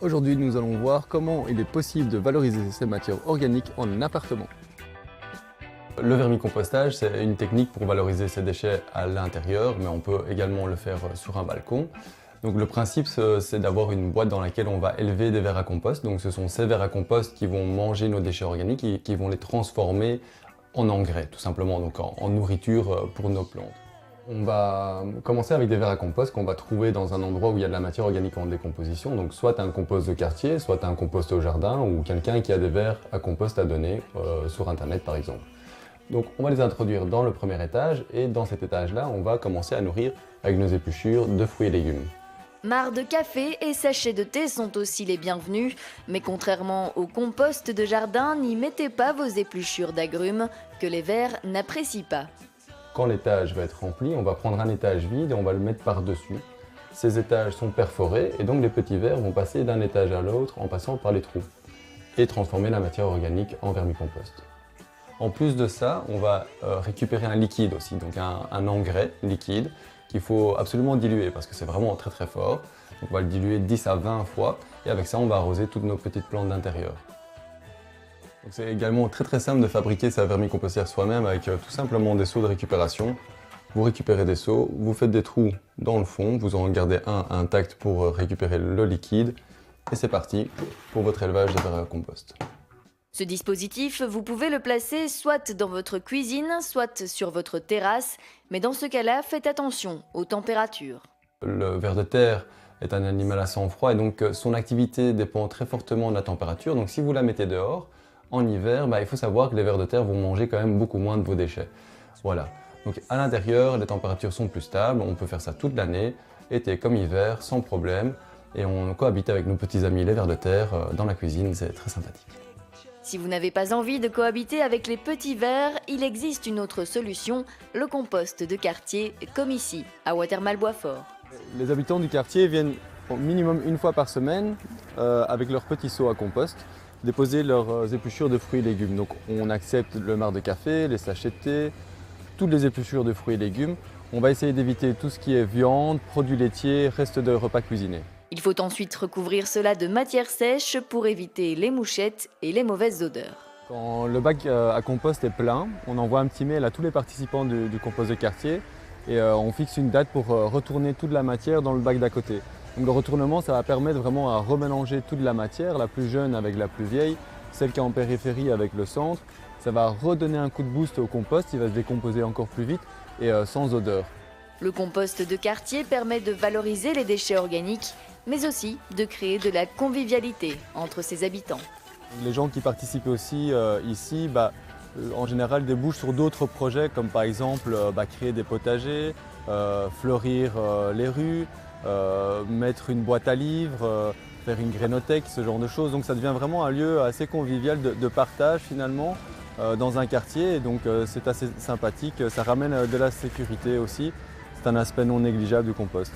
Aujourd'hui, nous allons voir comment il est possible de valoriser ces matières organiques en appartement. Le vermicompostage, c'est une technique pour valoriser ces déchets à l'intérieur, mais on peut également le faire sur un balcon. Donc le principe, c'est d'avoir une boîte dans laquelle on va élever des vers à compost. Donc ce sont ces vers à compost qui vont manger nos déchets organiques et qui vont les transformer en engrais, tout simplement, donc en nourriture pour nos plantes. On va commencer avec des vers à compost qu'on va trouver dans un endroit où il y a de la matière organique en décomposition, donc soit un compost de quartier, soit un compost au jardin ou quelqu'un qui a des vers à compost à donner sur internet par exemple. Donc on va les introduire dans le premier étage et dans cet étage-là, on va commencer à nourrir avec nos épluchures de fruits et légumes. Marcs de café et sachets de thé sont aussi les bienvenus, mais contrairement au compost de jardin, n'y mettez pas vos épluchures d'agrumes que les vers n'apprécient pas. Quand l'étage va être rempli, on va prendre un étage vide et on va le mettre par-dessus. Ces étages sont perforés et donc les petits vers vont passer d'un étage à l'autre en passant par les trous et transformer la matière organique en vermicompost. En plus de ça, on va récupérer un liquide aussi, donc un engrais liquide qu'il faut absolument diluer parce que c'est vraiment très très fort. Donc on va le diluer 10 à 20 fois et avec ça on va arroser toutes nos petites plantes d'intérieur. C'est également très très simple de fabriquer sa vermicompostière soi-même avec tout simplement des seaux de récupération. Vous récupérez des seaux, vous faites des trous dans le fond, vous en gardez un intact pour récupérer le liquide et c'est parti pour votre élevage de vermicompost. Ce dispositif, vous pouvez le placer soit dans votre cuisine, soit sur votre terrasse, mais dans ce cas-là, faites attention aux températures. Le ver de terre est un animal à sang froid et donc son activité dépend très fortement de la température. Donc si vous la mettez dehors, en hiver, il faut savoir que les vers de terre vont manger quand même beaucoup moins de vos déchets. Voilà. Donc à l'intérieur, les températures sont plus stables, on peut faire ça toute l'année, été comme hiver, sans problème. Et on cohabite avec nos petits amis les vers de terre dans la cuisine, c'est très sympathique. Si vous n'avez pas envie de cohabiter avec les petits vers, il existe une autre solution, le compost de quartier, comme ici, à Watermal-Boisfort. Les habitants du quartier viennent au minimum une fois par semaine avec leurs petits seaux à compost déposer leurs épluchures de fruits et légumes. Donc on accepte le marc de café, les sachets de thé, toutes les épluchures de fruits et légumes. On va essayer d'éviter tout ce qui est viande, produits laitiers, restes de repas cuisinés. Il faut ensuite recouvrir cela de matière sèche pour éviter les mouchettes et les mauvaises odeurs. Quand le bac à compost est plein, on envoie un petit mail à tous les participants du compost de quartier et on fixe une date pour retourner toute la matière dans le bac d'à côté. Donc le retournement, ça va permettre vraiment à remélanger toute la matière, la plus jeune avec la plus vieille, celle qui est en périphérie avec le centre. Ça va redonner un coup de boost au compost, il va se décomposer encore plus vite et sans odeur. Le compost de quartier permet de valoriser les déchets organiques, mais aussi de créer de la convivialité entre ses habitants. Les gens qui participent aussi ici, en général, débouchent sur d'autres projets, comme par exemple créer des potagers, fleurir les rues, mettre une boîte à livres, faire une grénothèque, ce genre de choses. Donc ça devient vraiment un lieu assez convivial de partage finalement dans un quartier. Et donc c'est assez sympathique, ça ramène de la sécurité aussi. C'est un aspect non négligeable du compost.